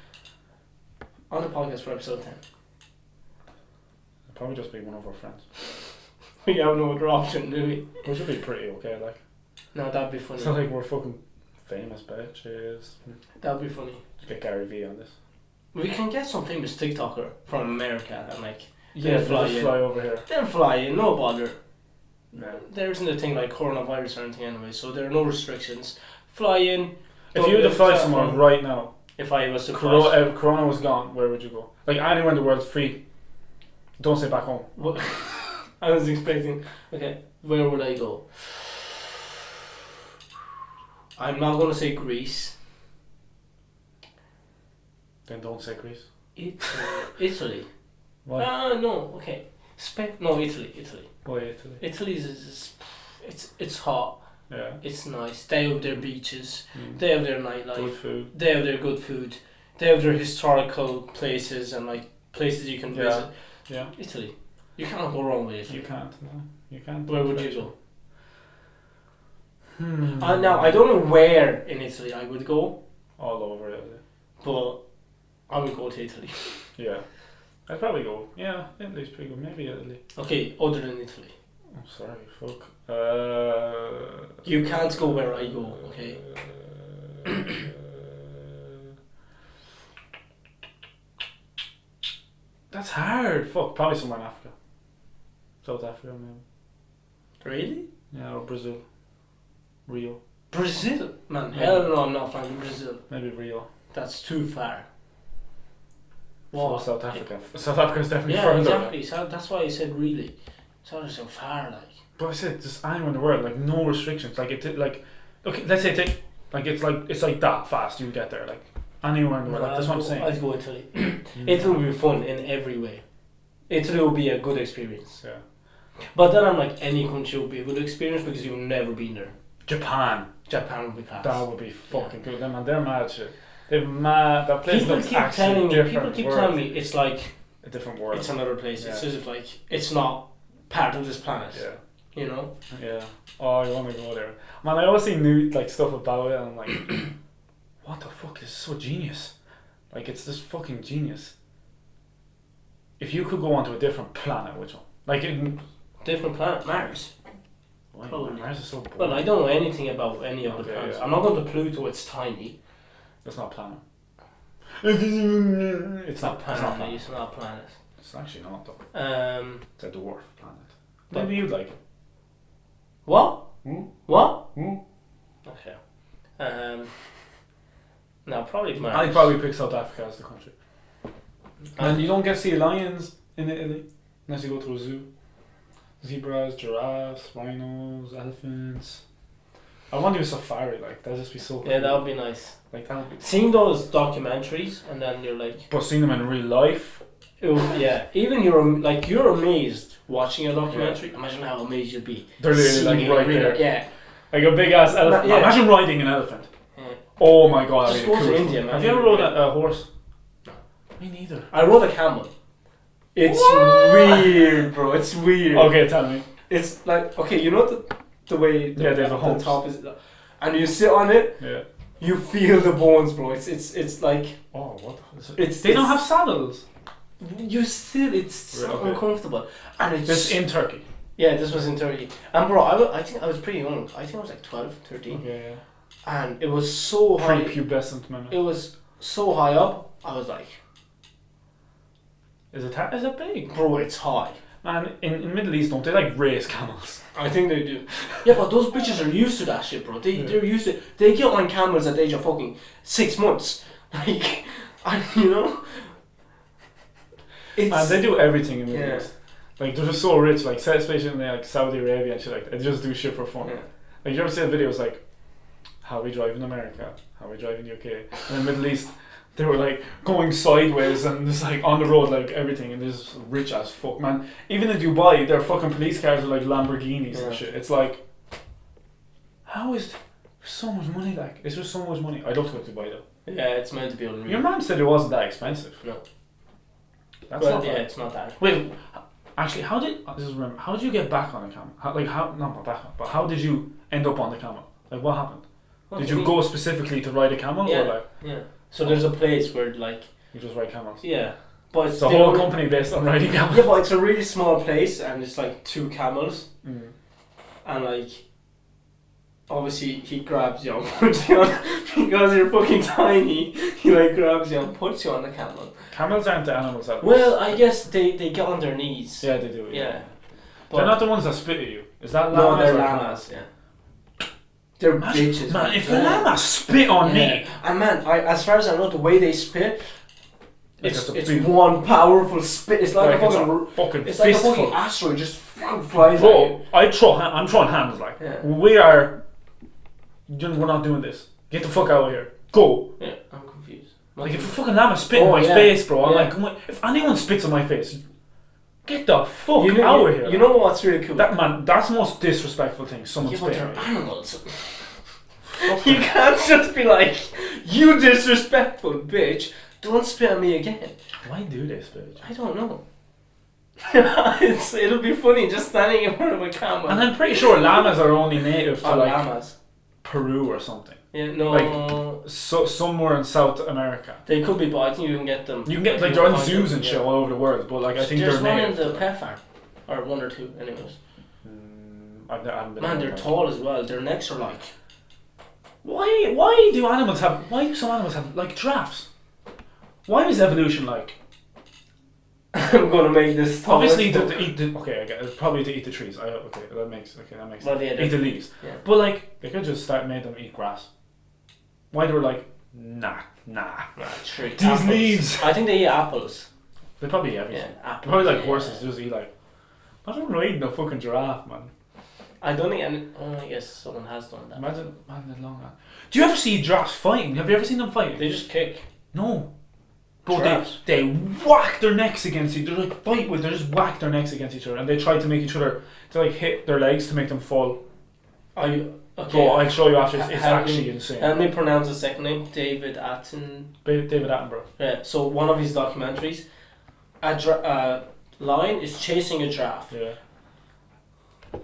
on the podcast for episode 10? It'll probably just be one of our friends. We have no other option, do we? We should be pretty okay, like. No, that'd be funny. It's not like we're fucking famous bitches. That'd be funny. Just get Gary V on this. We can get some famous TikToker from America and like, Yeah, fly just in. fly over here. they'll fly in, no bother. Yeah. There isn't a thing like coronavirus or anything anyway, so there are no restrictions. Fly in. If you were to fly somewhere right now, If I was to fly. Corona was gone, where would you go? Like anywhere in the world's free. Don't stay back home. What? I was expecting. Okay, where would I go? I'm not gonna say Greece. Then don't say Greece. Italy. Why? No. Okay. Spain. No, Italy. Why Italy? Italy is it's hot. Yeah. It's nice. They have their beaches. Mm. They have their nightlife. Good food. They have their good food. They have their historical places and like places you can visit. Yeah. Italy. You cannot go wrong with Italy. You can't. No. You can't. Where would you go? Hmm. Now I don't know where in Italy I would go, All over Italy. but I would go to Italy. Yeah. I'd probably go. Yeah, Italy's pretty good. Maybe Italy. Okay, other than Italy. I'm sorry, fuck. You can't go where I go, okay? That's hard. Fuck, probably somewhere in Africa. South Africa, maybe. Really? Yeah, or Brazil. Rio. Brazil? Man, hell no, I'm not finding Brazil. Maybe Rio. That's too far. What? South Africa. South Africa's definitely Yeah, further. exactly. So that's why I said really. It's not so far, like. But I said just anywhere in the world, like no restrictions. Like like okay, let's say it's like that fast you get there, like anywhere in the world. Like, that's what I'm saying. I'd go Italy. Italy will be fun in every way. Italy will be a good experience. Yeah. But then I'm like, any country will be a good experience because you've never been there. Japan. Japan would be class. That would be fucking good. Man, they're mad shit. They're mad. That place People looks keep actually telling me. different. People keep world. telling me it's like A different world. it's another place. Yeah. It's as if like it's not part of this planet. Yeah. You know. Yeah. Oh, you want to go there? Man, I always see new like stuff about it, and I'm like, what the fuck is so genius? Like, it's just fucking genius. If you could go onto a different planet, which one? Like, Different planet, Mars. why, Probably. Mars is so boring. Well, I don't know anything about any of the Okay, planets. yeah. I'm not going to Pluto. It's tiny. That's not a planet. It's not. It's not. Apparently, it's not a planet. It's actually not though. It's a dwarf planet. But- Maybe you'd like it. What? Hmm? What? Hmm? Okay. No, probably Mars. I'd probably pick South Africa as the country. And you don't get to see lions in Italy unless you go to a zoo. Zebras, giraffes, rhinos, elephants. I want to do a safari, like that'd just be so cool. Yeah, that would be nice. Like that would be. Seeing those documentaries and then you're like, But seeing them in real life, oh, yeah. Even you're amazed watching a documentary. Imagine how amazed you'd be. they're literally seeing like it right in real- there. Yeah. Like a big ass elephant. Yeah. Imagine riding an elephant. Yeah. Oh my god, Just that'd be go to cool. India, man. Have you ever rode a horse? No. Me neither. I rode a camel. It's What? weird, bro. It's weird. Okay, tell me. It's like, okay, you know the way Yeah, there's a the humps. top is, and you sit on it, Yeah. you feel the bones, bro. It's like Oh, what? They don't have saddles. you still it's so Right, okay. uncomfortable, and it's This in Turkey. yeah. This was in Turkey, and bro, I think I was pretty young. I think I was like 12, 13, Yeah. and it was so high. Prepubescent man. It was so high up. I was like, Is it big? bro, it's high. Man, in Middle East, don't they like race camels? I think they do. Yeah, but those bitches are used to that shit, bro. Yeah. They're used to. They get on camels at the age of fucking 6 months. Like, you know. It's And they do everything in Middle Yeah. East. Like they're just so rich. Like especially in like Saudi Arabia and shit like that. They just do shit for fun. Yeah. Like you ever see videos like how we drive in America, how we drive in the UK, and in the Middle East. They were like going sideways and just like on the road like everything and they're just rich as fuck, man. Even in Dubai, their fucking police cars are like Lamborghinis and Yeah. shit. It's like, how is so much money like? It's just so much money. I'd love to go to Dubai though. Yeah, it's meant to be unreal. Your man said it wasn't that expensive. No. That's Well, not yeah, bad. it's not that. Wait, actually, how did how did you get back on the camel? Not back on, but how did you end up on the camel? Like what happened? What Did do you mean? go specifically to ride a camel Yeah. or like Yeah. So there's a place where like you just ride camels? yeah, but it's It's a they whole only- company based on riding camels. Yeah, but it's a really small place and it's like 2 camels Mm. and like obviously he grabs you and puts you on because you're fucking tiny. He like grabs you and puts you on the camel. Camels aren't the animals that. Well, I guess they get on their knees. Yeah, they do. Yeah. They're not the ones that spit at you. Is that llamas? No, they're or llamas. Yeah. They're bitches. Man, if a Yeah. llama spit on me, And man, as far as I know, the way they spit, Like it's it's a big- one powerful spit. It's like, a fucking. fucking It's like a fistful. fucking asteroid just flies at you. Bro, I'm throwing hands like. Yeah. We're not doing this. Get the fuck out of here. Go. Yeah, I'm confused. Like if a fucking llama spit in Oh, my yeah. face, bro, I'm Yeah. like, come on, if anyone spits in my face, get the fuck you know, out of here. You know what's really cool? that man, that's the most disrespectful thing. Someone Yeah, but spit. they're at me. animals. You can't just be like, you disrespectful bitch, don't spit at me again. Why do they spit? I don't know. It'll be funny just standing in front of a camera. And I'm pretty sure llamas are only native to Oh, like llamas. Peru or something. Yeah, no. Like, So somewhere in South America. They could be, but I think you can get them. You can get like they're in find zoos them, and yeah. shit all over the world, but like I think There's they're one in native. the pet farm. Or 1 or 2, anyways. I haven't been Man, there, they're but- tall as well. Their necks are like. Why do animals have? Why do some animals have like giraffes? Why is evolution like? I'm gonna make this Obviously, tallest to eat the okay, I get it. Probably to eat the trees. That makes sense. Well, yeah, Eat the leaves. yeah. But like, they could just made them eat grass. Why they were like, nah. True. These Apples. leaves. I think they eat apples. They probably eat everything. Yeah, apples. Probably like yeah. horses, just eat like. I don't know eating a fucking giraffe, man. I don't think any. Oh, I guess someone has done that. Imagine the long one. Do you ever see giraffes fighting? Have you ever seen them fighting? They just kick. No. But Giraffes. they whack their necks against each other. They like fight with. They just whack their necks against each other, and they try to make each other to like hit their legs to make them fall. Okay. Bro, I'll show you after. It's Help actually me- insane. Help me pronounce his second name. David David Attenborough. Yeah. So one of his documentaries, a lion is chasing a giraffe. Yeah.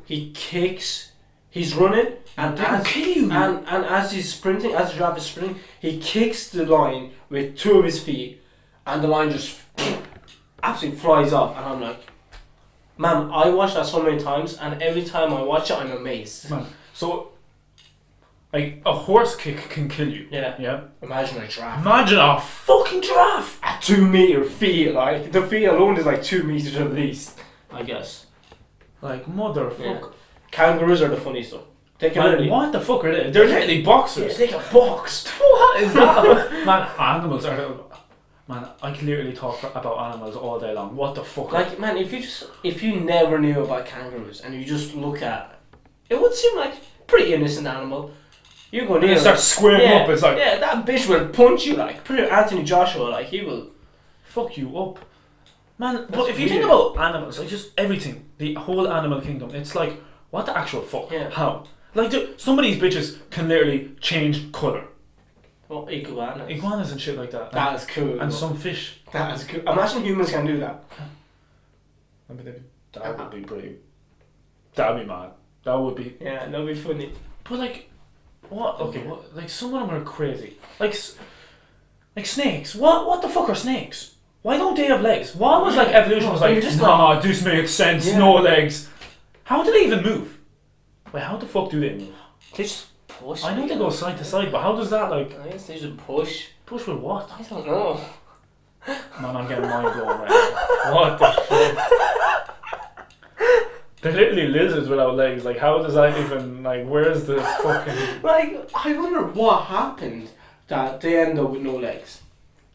He kicks. He's running, and They can kill you. and as he's sprinting, as the giraffe is sprinting, he kicks the lion with two of his feet, and the lion just absolutely flies off. And I'm like, man, I watched that so many times, and every time I watch it, I'm amazed. Man, so like a horse kick can kill you. Yeah. Yeah. Imagine a giraffe. Imagine a fucking giraffe. At 2 meter feet, like the feet alone is like 2 meters at least, I guess. Like motherfucker. Yeah. Kangaroos are the funniest though. They can Man, literally. what the fuck are they? They're literally Yeah, boxers. they can box. What is that? Man, animals are. Man, I can literally talk about animals all day long. What the fuck? Like, man, if you never knew about kangaroos and you just look at it, would seem like pretty innocent animal. You go and near they start it, squaring up. It's like yeah, that bitch will punch you like. Pretty Anthony Joshua, like he will. fuck you up, man. That's But if you think weird. about animals, like just everything, the whole animal kingdom, it's like what the actual fuck? Yeah. How? Like some of these bitches can literally change colour. Oh, iguanas. Iguanas and shit like that. That is cool. And bro. some fish. That is cool. Imagine humans can do that. I mean, that would be pretty. That would be mad. That would be. Yeah, that'd be funny. But like, what? Okay, what? Like some of them are crazy. Like snakes. What the fuck are snakes? Why don't they have legs? What was like evolution was No, like? you're just Nah, this makes sense. Yeah. No legs. How do they even move? Wait, how the fuck do they move? They just push. I know they go side to side, but how does that like I guess they just push. push with what? I don't know. Man, I'm getting mind blown right now. What the fuck? They're literally lizards without legs. Like, how does that even like? Where's the fucking Like, I wonder what happened that they end up with no legs.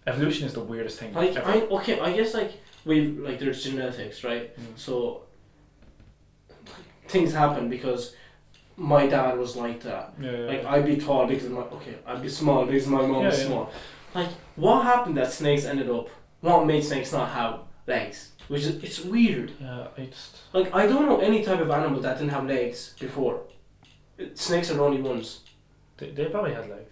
evolution is the weirdest thing. Like, ever. I guess like there's genetics, right? Mm. So things happen because my dad was like that. Yeah. Like I'd be tall because I'd be small because my mom was Yeah, yeah. small. Like what happened that snakes ended up? What made snakes not have legs? Which is it's weird. Yeah, I just. Like I don't know any type of animal that didn't have legs before. Snakes are the only ones. They probably had legs.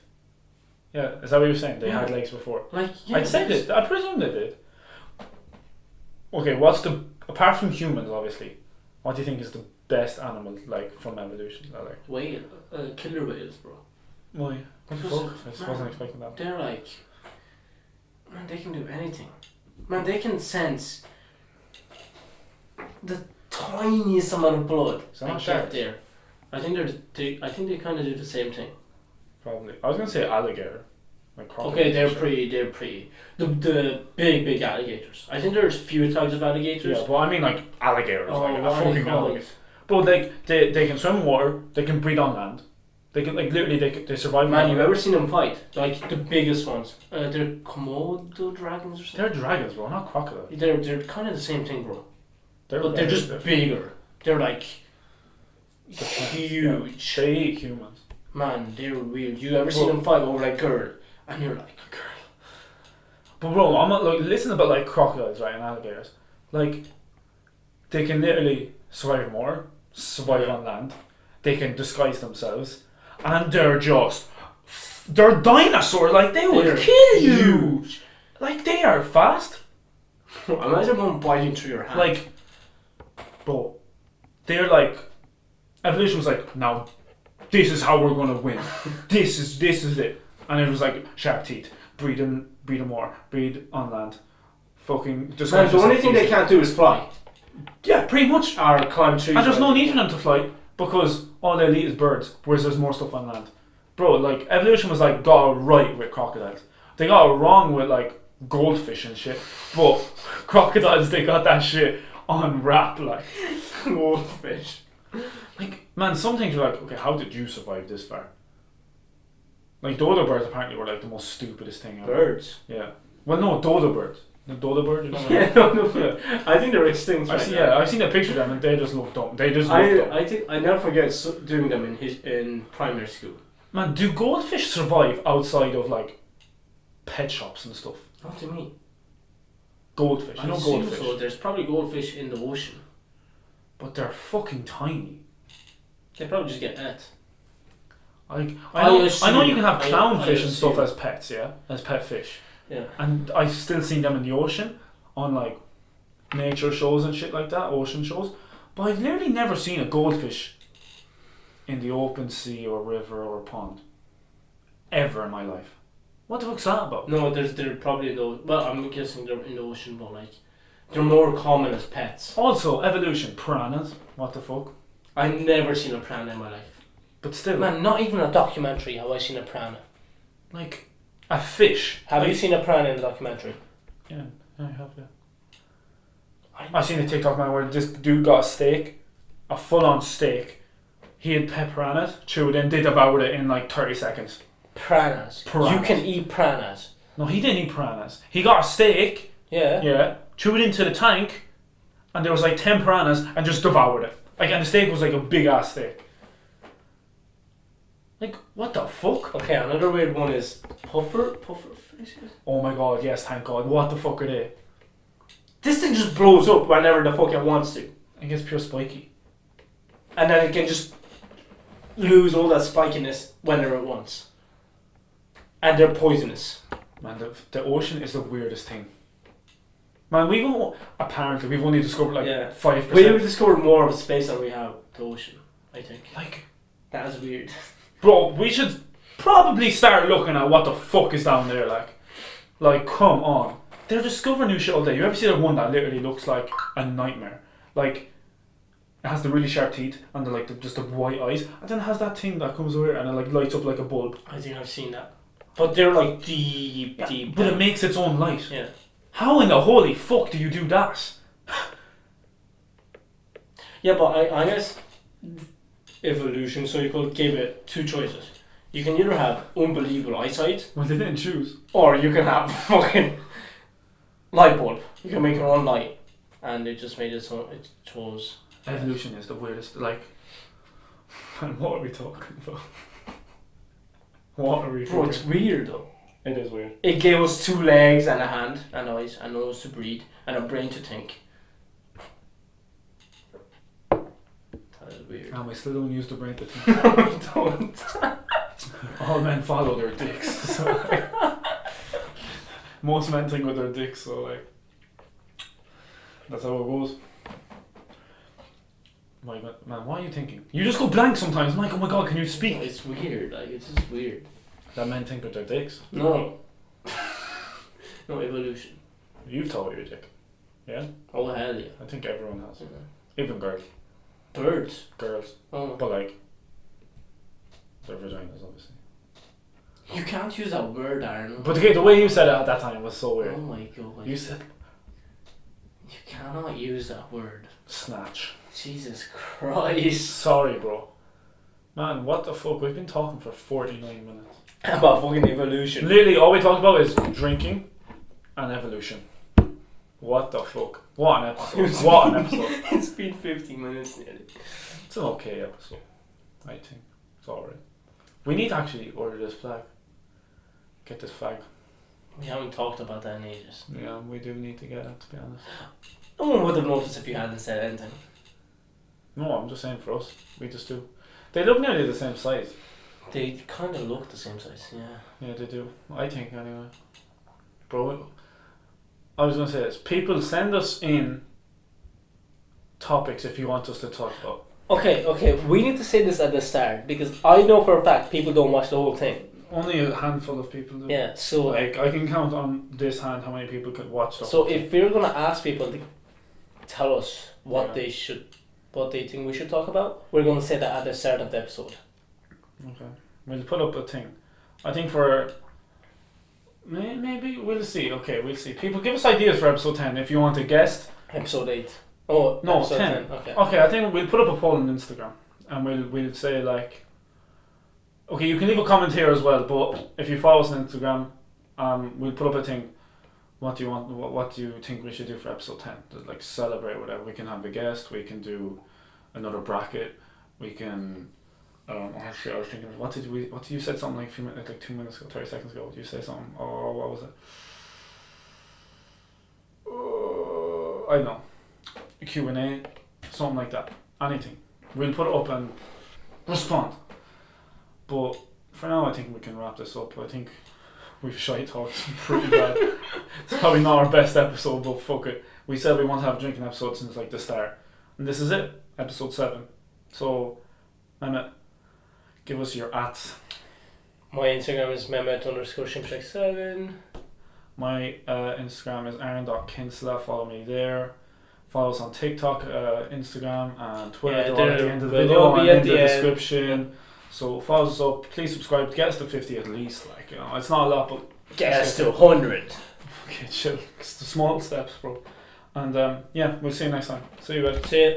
Yeah, is that what you were saying? They had Yeah. legs before. Like yeah, I'd say there's- that. I presume they did. Okay, what's the apart from humans, obviously? What do you think is the best animal like from evolution? Like, Whale, killer whales, bro. why? What the Because, fuck? I just wasn't expecting that. They're like, man, they can do anything. Man, they can sense the tiniest amount of blood. So not and sharks? get there. I think I think they kind of do the same thing. Probably. I was gonna say alligator. Like crocodile Okay, they're and shit. pretty. They're pretty. The big alligators. I think there's few types of alligators. Yeah, but I mean like alligators. Oh, like a what are they fucking called? alligator. But like they can swim in water. They can breathe on land. They can like literally they survive. Man, on you land. ever seen them fight? Like the biggest ones. They're Komodo dragons or something. They're dragons, bro, not crocodiles. They're kind of the same thing, bro. They're But they're just different. bigger. They're like Yeah. huge. They eat humans. Man, they're weird. You ever seen Well- them fight over like girl? And you're like, girl. But bro, I'm not like listen about like crocodiles, right, and alligators. Like they can literally survive in water, survive on land. They can disguise themselves, and they're dinosaurs. Like they will They're kill you. huge. Like they are fast. Imagine one biting through your hand. Like, bro, they're like evolution was like, now this is how we're gonna win. this is it, and it was like sharp teeth, breed in water, breed on land, fucking. man, disguise the only yourself thing they easy. can't do is fly Yeah, pretty much. or climb trees. And there's no right? need for them to fly because all they eat is birds, whereas there's more stuff on land. Bro, like evolution was like got it right with crocodiles. They got it wrong with like goldfish and shit. But crocodiles, they got that shit on wrap, like. Goldfish. Like, man, some things are like, okay, how did you survive this far? Like, dodo birds apparently were like the most stupidest thing ever. Birds. Yeah. Well, no, dodo birds. The dodo bird? You know what I mean? Yeah, no. Yeah. I think they're extinct. I've seen a picture of them and they just look dumb. They just look dumb. I think I never forget doing them in primary school. Man, do goldfish survive outside of like pet shops and stuff? What do you mean? Goldfish. I You know assume goldfish. so. There's probably goldfish in the ocean. But they're fucking tiny. They probably just get ate. Like I I know assume- you can have I clownfish and stuff assume. as pets, yeah? As pet fish. Yeah. And I've still seen them in the ocean on like nature shows and shit like that, ocean shows. But I've literally never seen a goldfish in the open sea or river or pond. Ever in my life. What the fuck's that about? No, they're probably in the. Well, I'm guessing they're in the ocean, but like they're more common as pets. Also, evolution, piranhas. What the fuck? I've never seen a piranha in my life. But still, Man, not even a documentary have I seen a piranha. like a fish. Have like, you seen a piranha in a documentary? Yeah, I have, yeah. I seen a TikTok man where this dude got a steak, a full on steak. He had pet piranhas, chewed in, they devoured it in like 30 seconds. Piranhas. Piranhas. You can eat piranhas. No, he didn't eat piranhas. He got a steak, Yeah. yeah, chewed into the tank, and there was like 10 piranhas and just devoured it. Like, and the steak was like a big ass steak. Like, what the fuck? Okay, another weird one is puffer fishes. Oh my god, yes, thank god. What the fuck are they? This thing just blows up whenever the fuck it wants to, I guess pure spiky. and then it can just lose all that spikiness whenever it wants. And they're poisonous. Man, the ocean is the weirdest thing. Man, apparently we've only discovered like Yeah. 5%. We've discovered more of space than we have the ocean, I think. Like, That is weird. bro, we should probably start looking at what the fuck is down there, like, come on. They're discovering new shit all day. You ever see that one that literally looks like a nightmare? Like, it has the really sharp teeth and just the white eyes, and then it has that thing that comes over and it like lights up like a bulb. I think I've seen that. But they're like deep. But it makes its own light. Yeah. How in the holy fuck do you do that? Yeah, but I guess evolution, so you could give it two choices. You can either have unbelievable eyesight, Well, they didn't choose. or you can have fucking light bulb. You can make your own light. And it just made its own, it chose. Evolution is the weirdest, like... Man, what are we talking about? What are we Bro, it's talking weird though. It is weird. It gave us two legs and a hand and eyes and nose to breathe and a brain to think. That is weird. And we still don't use the brain to think. Don't. All men follow their dicks. So, like, most men think with their dicks, so like... That's how it goes. My God, man, what are you thinking? You just go blank sometimes. I'm like, oh my god, can you speak? It's weird, like it's just weird. That men think with their dicks. No. No evolution. You've taught your dick. Yeah? Oh hell yeah. I think everyone has. Yeah. Even girls. Birds. Girls. Oh. But like, their vaginas, obviously. You can't use that word, Aaron. But the way you said it at that time was so weird. Oh my god. You said You cannot use that word. snatch. Jesus Christ. Sorry, bro. Man, what the fuck? We've been talking for 49 minutes. About fucking evolution. Literally, all we talked about is drinking and evolution. What the fuck? What an episode. What an episode. It's been 50 minutes nearly. It's an okay episode, I think. It's alright. We need to actually order this flag. Get this flag. We haven't talked about that in ages. Yeah, we do need to get it, to be honest. No one would have noticed if you hadn't said anything. No, I'm just saying for us. We just do. They look nearly the same size. They kind of look the same size, yeah. Yeah, they do. I think, anyway. Bro, I was going to say this. People, send us in topics if you want us to talk about. Okay, we need to say this at the start because I know for a fact people don't watch the whole thing. Only a handful of people do. Yeah, so Like, I can count on this hand how many people could watch the so whole thing. if we're gonna ask people to tell us what Yeah. what they think we should talk about, we're gonna say that at the start of the episode. Okay. We'll put up a thing. I think for Maybe we'll see. Okay, we'll see. People, give us ideas for episode 10 if you want a guest. Episode 8. Oh, No, episode 10. Okay. Okay, I think we'll put up a poll on Instagram and we'll say like, okay, you can leave a comment here as well, but if you follow us on Instagram, we'll put up a thing. What do you want? What do you think we should do for episode 10? Just like celebrate whatever. We can have a guest. We can do another bracket. We can. Actually, I was thinking. What did you said something like a few minutes, like 2 minutes ago, 30 seconds ago? Did you say something? Oh, what was it? I don't know. A Q&A, something like that. Anything. We'll put it up and respond. But for now, I think we can wrap this up. I think we've shy talked pretty bad. It's probably not our best episode, but fuck it. We said we want to have a drinking episode since like the start. And this is it, episode 7. So, Mehmet, give us your @. My Instagram is Mehmet_Shimshek7. My Instagram is aaron.kinsella. Follow me there. Follow us on TikTok, Instagram, and Twitter. Yeah, They're all at the end of the they'll video all be and at in the the end. description. So follow us up. Please subscribe. Get us to 50 at least. Like, you know, it's not a lot, but Get us to 100. okay, chill. It's the small steps, bro. And yeah, we'll see you next time. See you guys. See ya.